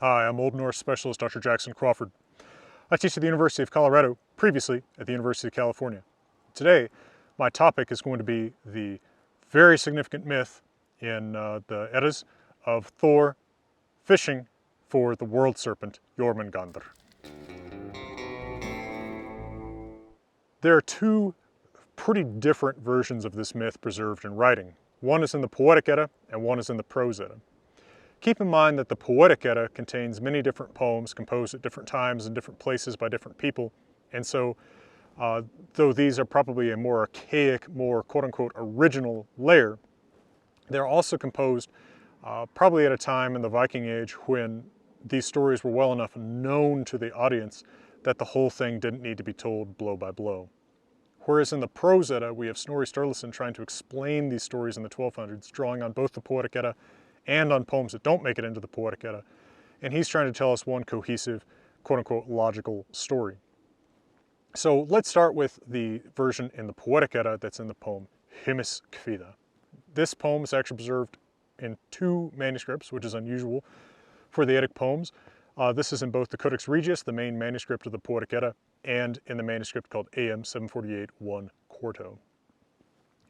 Hi, I'm Old Norse specialist Dr. Jackson Crawford. I teach at the University of Colorado, previously at the University of California. Today, my topic is going to be the very significant myth in the Eddas of Thor fishing for the world serpent, Jörmungandr. There are two pretty different versions of this myth preserved in writing. One is in the Poetic Edda and one is in the Prose Edda. Keep in mind that the Poetic Edda contains many different poems composed at different times and different places by different people, and so though these are probably a more archaic, more quote-unquote original layer, they're also composed probably at a time in the Viking Age when these stories were well enough known to the audience that the whole thing didn't need to be told blow by blow. Whereas in the Prose Edda, we have Snorri Sturluson trying to explain these stories in the 1200s, drawing on both the Poetic Edda and on poems that don't make it into the Poetic Edda. And he's trying to tell us one cohesive, quote-unquote, logical story. So let's start with the version in the Poetic Edda that's in the poem Himiskvida. This poem is actually preserved in two manuscripts, which is unusual for the Eddic poems. This is in both the Codex Regius, the main manuscript of the Poetic Edda, and in the manuscript called AM 748 1 Quarto.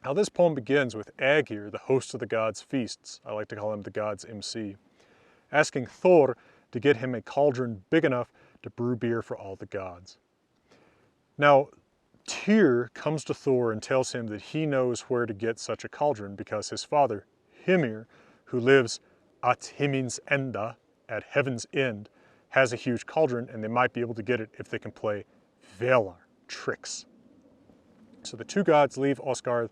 Now this poem begins with Aegir, the host of the gods' feasts, I like to call him the gods' MC, asking Thor to get him a cauldron big enough to brew beer for all the gods. Now Tyr comes to Thor and tells him that he knows where to get such a cauldron because his father, Hymir, who lives at Himins Enda, at heaven's end, has a huge cauldron and they might be able to get it if they can play Velar, tricks. So the two gods leave Asgard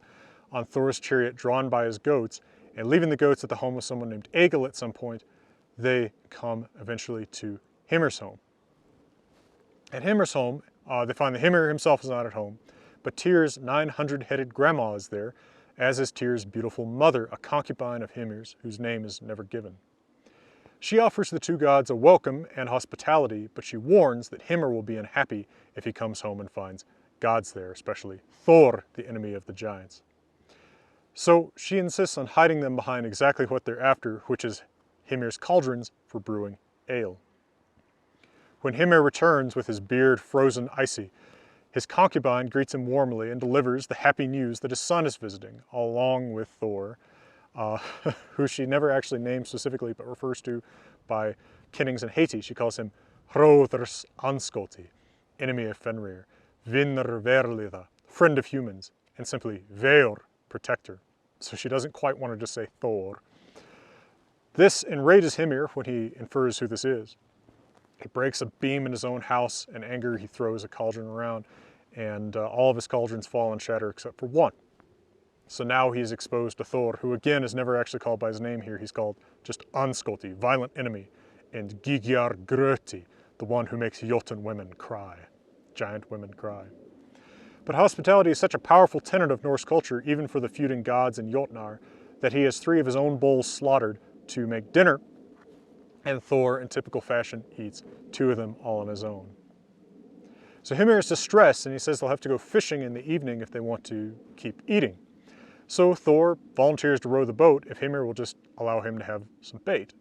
on Thor's chariot drawn by his goats, and leaving the goats at the home of someone named Egil at some point, they come eventually to Hymir's home. At Hymir's home, they find that Hymir himself is not at home, but Tyr's 900-headed grandma is there, as is Tyr's beautiful mother, a concubine of Hymir's, whose name is never given. She offers the two gods a welcome and hospitality, but she warns that Hymir will be unhappy if he comes home and finds gods there, especially Thor, the enemy of the giants. So she insists on hiding them behind exactly what they're after, which is Hymir's cauldrons for brewing ale. When Hymir returns with his beard frozen icy, his concubine greets him warmly and delivers the happy news that his son is visiting, along with Thor, who she never actually names specifically but refers to by kennings and heiti. She calls him Hroðrs Anskoti, enemy of Fenrir, Vinr Verlida, friend of humans, and simply Veor, protector. So she doesn't quite want to just say Thor. This enrages Hymir when he infers who this is. He breaks a beam in his own house. In anger, he throws a cauldron around, and all of his cauldrons fall and shatter except for one. So now he's exposed to Thor, who again is never actually called by his name here. He's called just Anskoti, violent enemy, and Gigjar Gröti, the one who makes Jotun women cry, giant women cry. But hospitality is such a powerful tenet of Norse culture, even for the feuding gods in Jotnar, that he has 3 of his own bulls slaughtered to make dinner, and Thor, in typical fashion, eats 2 of them all on his own. So Hymir is distressed, and he says they'll have to go fishing in the evening if they want to keep eating. So Thor volunteers to row the boat if Hymir will just allow him to have some bait.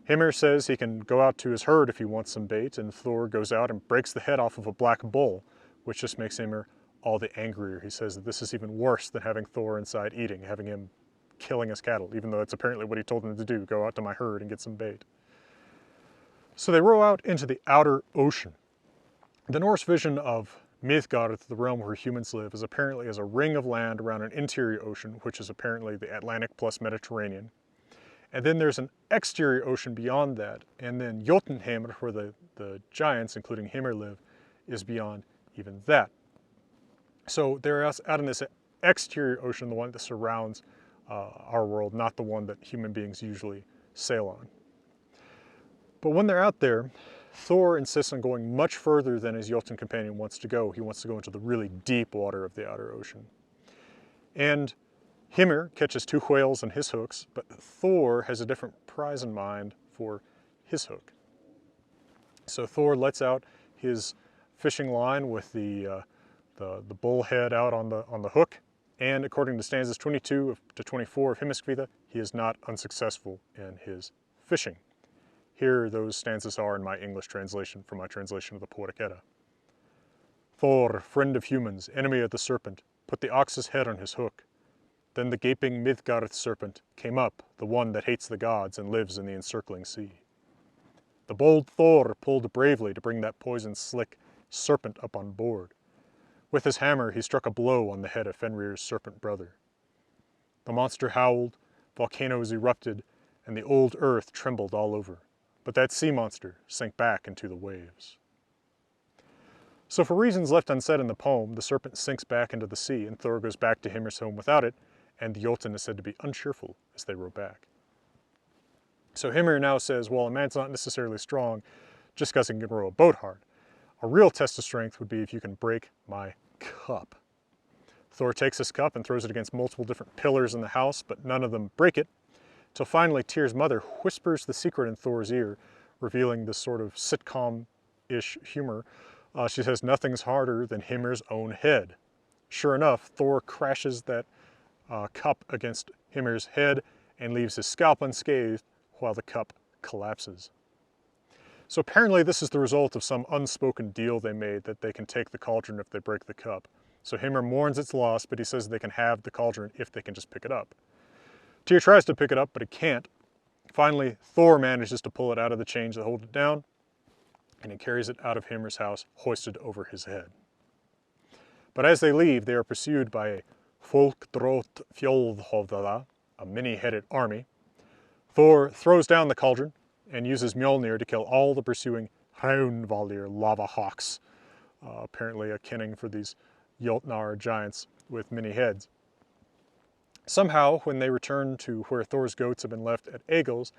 Hymir says he can go out to his herd if he wants some bait, and Thor goes out and breaks the head off of a black bull, which just makes Hymir all the angrier. He says that this is even worse than having Thor inside eating, having him killing his cattle, even though that's apparently what he told him to do, go out to my herd and get some bait. So they row out into the outer ocean. The Norse vision of Midgard, the realm where humans live, is apparently as a ring of land around an interior ocean, which is apparently the Atlantic plus Mediterranean. And then there's an exterior ocean beyond that, and then Jotunheimr, where the giants, including Hymir, live, is beyond even that. So they're out in this exterior ocean, the one that surrounds our world, not the one that human beings usually sail on. But when they're out there, Thor insists on going much further than his Jotun companion wants to go. He wants to go into the really deep water of the outer ocean. And Hymir catches 2 whales on his hooks, but Thor has a different prize in mind for his hook. So Thor lets out his fishing line with the bull head out on the hook, and according to stanzas 22 to 24 of Himiskvida, he is not unsuccessful in his fishing. Here those stanzas are in my English translation from my translation of the Poetic Edda. Thor, friend of humans, enemy of the serpent, put the ox's head on his hook. Then the gaping Midgard-Serpent came up, the one that hates the gods and lives in the encircling sea. The bold Thor pulled bravely to bring that poison-slick serpent up on board. With his hammer he struck a blow on the head of Fenrir's serpent brother. The monster howled, volcanoes erupted, and the old earth trembled all over. But that sea monster sank back into the waves. So for reasons left unsaid in the poem, the serpent sinks back into the sea and Thor goes back to Hymir's home without it, and the Jotun is said to be uncheerful as they row back. So Hymir now says, well, a man's not necessarily strong just because he can row a boat hard. A real test of strength would be if you can break my cup. Thor takes his cup and throws it against multiple different pillars in the house, but none of them break it, till finally Tyr's mother whispers the secret in Thor's ear, revealing this sort of sitcom-ish humor. She says, nothing's harder than Hymir's own head. Sure enough, Thor crashes that cup against Hymir's head and leaves his scalp unscathed while the cup collapses. So apparently this is the result of some unspoken deal they made that they can take the cauldron if they break the cup. So Hymir mourns its loss, but he says they can have the cauldron if they can just pick it up. Tyr tries to pick it up, but he can't. Finally, Thor manages to pull it out of the chains that hold it down, and he carries it out of Hymir's house, hoisted over his head. But as they leave, they are pursued by a folkdrot fjolðhöfðaða, a many-headed army. Thor throws down the cauldron and uses Mjolnir to kill all the pursuing Hraunvalir lava hawks, apparently a kenning for these Jotnar giants with many heads. Somehow, when they return to where Thor's goats have been left at Egil's,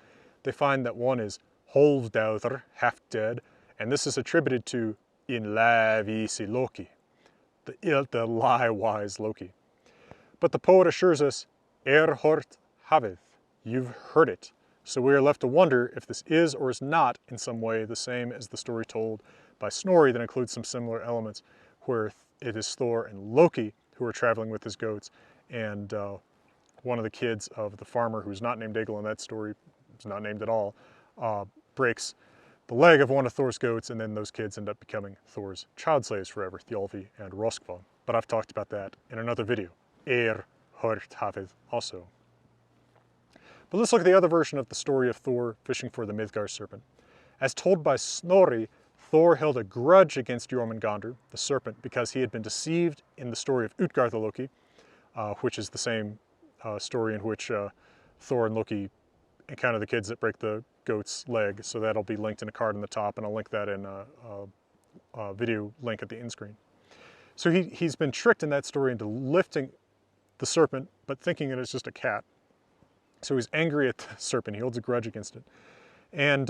they find that one is Hálfdáður, half dead, and this is attributed to Inlævísi Loki, the lie-wise Loki. But the poet assures us, hort hafið, you've heard it. So we are left to wonder if this is or is not in some way the same as the story told by Snorri that includes some similar elements, where it is Thor and Loki who are traveling with his goats, and one of the kids of the farmer who's not named Egil in that story, is not named at all, breaks the leg of one of Thor's goats, and then those kids end up becoming Thor's child slaves forever, Thjolfi and Roskva. But I've talked about that in another video. Hort hafið also. But let's look at the other version of the story of Thor fishing for the Midgard-Serpent. As told by Snorri, Thor held a grudge against Jörmungandr, the serpent, because he had been deceived in the story of Utgarda Loki, which is the same story in which Thor and Loki encounter the kids that break the goat's leg. So that'll be linked in a card on the top, and I'll link that in a video link at the end screen. So he's been tricked in that story into lifting the serpent, but thinking it is just a cat. So he's angry at the serpent, he holds a grudge against it. And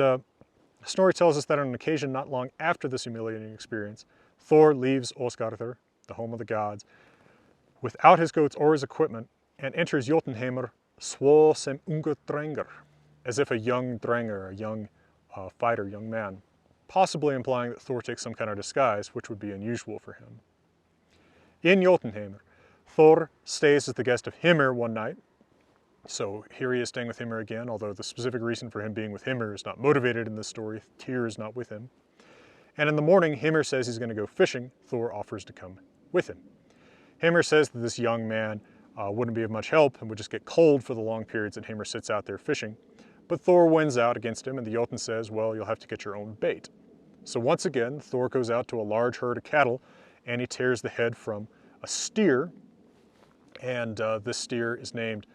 Snorri tells us that on an occasion not long after this humiliating experience, Thor leaves Ósgarður, the home of the gods, without his goats or his equipment, and enters Jotunheimr svo sem ungur drengur, as if a young drengr, a young fighter, young man, possibly implying that Thor takes some kind of disguise, which would be unusual for him. In Jotunheimr, Thor stays as the guest of Hymir one night. So here he is staying with Hymir again, although the specific reason for him being with Hymir is not motivated in this story. Tyr is not with him. And in the morning, Hymir says he's going to go fishing. Thor offers to come with him. Hymir says that this young man wouldn't be of much help and would just get cold for the long periods that Hymir sits out there fishing. But Thor wins out against him, and the Jotun says, well, you'll have to get your own bait. So once again, Thor goes out to a large herd of cattle, and he tears the head from a steer, and this steer is named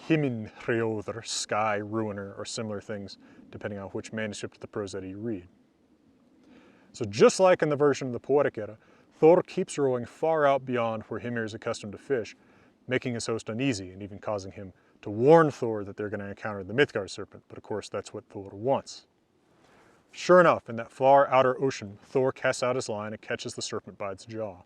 Himinhrjóður, Sky Ruiner, or similar things, depending on which manuscript of the Prose Edda you read. So just like in the version of the Poetic Edda, Thor keeps rowing far out beyond where Hymir is accustomed to fish, making his host uneasy and even causing him to warn Thor that they're going to encounter the Midgard-Serpent, but of course that's what Thor wants. Sure enough, in that far outer ocean, Thor casts out his line and catches the serpent by its jaw.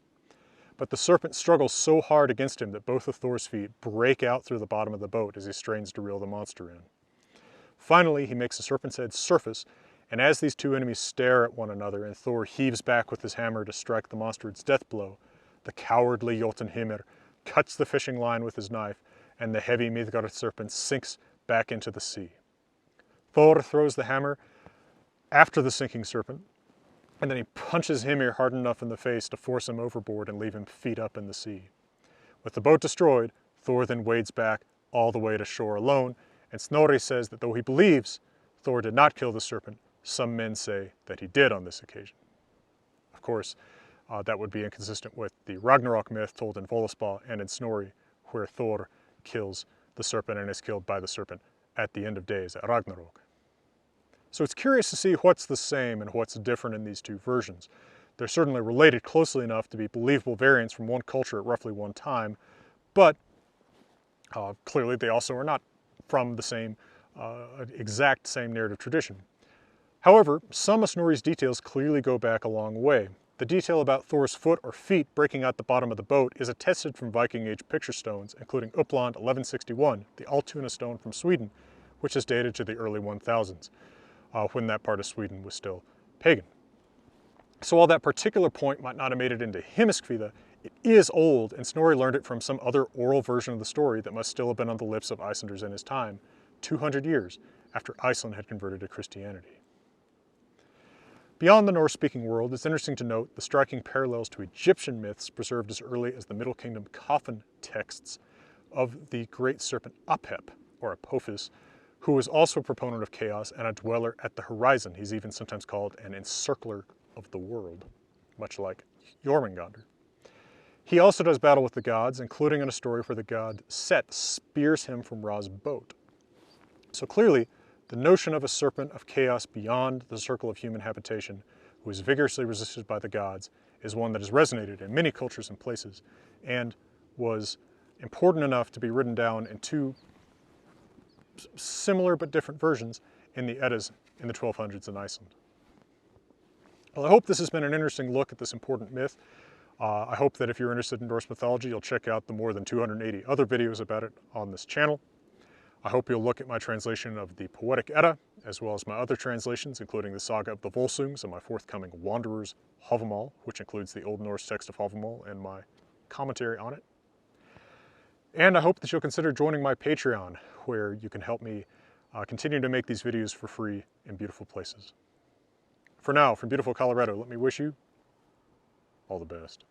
But the serpent struggles so hard against him that both of Thor's feet break out through the bottom of the boat as he strains to reel the monster in. Finally, he makes the serpent's head surface, and as these two enemies stare at one another and Thor heaves back with his hammer to strike the monster its death blow, the cowardly Jotun Hymir cuts the fishing line with his knife, and the heavy Midgard-Serpent sinks back into the sea. Thor throws the hammer after the sinking serpent, and then he punches Hymir hard enough in the face to force him overboard and leave him feet up in the sea. With the boat destroyed, Thor then wades back all the way to shore alone, and Snorri says that though he believes Thor did not kill the serpent, some men say that he did on this occasion. Of course, that would be inconsistent with the Ragnarok myth told in Völuspá and in Snorri, where Thor kills the serpent and is killed by the serpent at the end of days, at Ragnarok. So it's curious to see what's the same and what's different in these two versions. They're certainly related closely enough to be believable variants from one culture at roughly one time, but clearly they also are not from the same, exact same narrative tradition. However, some of Snorri's details clearly go back a long way. The detail about Thor's foot or feet breaking out the bottom of the boat is attested from Viking Age picture stones, including Uppland 1161, the Altuna stone from Sweden, which is dated to the early 1000s, when that part of Sweden was still pagan. So while that particular point might not have made it into Hymiskvida, it is old, and Snorri learned it from some other oral version of the story that must still have been on the lips of Icelanders in his time, 200 years after Iceland had converted to Christianity. Beyond the Norse-speaking world, it's interesting to note the striking parallels to Egyptian myths preserved as early as the Middle Kingdom coffin texts of the great serpent Apep, or Apophis, who was also a proponent of chaos and a dweller at the horizon. He's even sometimes called an encircler of the world, much like Jörmungandr. He also does battle with the gods, including in a story where the god Set spears him from Ra's boat. So clearly, the notion of a serpent of chaos beyond the circle of human habitation, who is vigorously resisted by the gods, is one that has resonated in many cultures and places, and was important enough to be written down in two similar but different versions in the Eddas in the 1200s in Iceland. Well, I hope this has been an interesting look at this important myth. I hope that if you're interested in Norse mythology, you'll check out the more than 280 other videos about it on this channel. I hope you'll look at my translation of the Poetic Edda, as well as my other translations, including the Saga of the Volsungs and my forthcoming Wanderer's Havamal, which includes the Old Norse text of Havamal and my commentary on it. And I hope that you'll consider joining my Patreon, where you can help me continue to make these videos for free in beautiful places. For now, from beautiful Colorado, let me wish you all the best.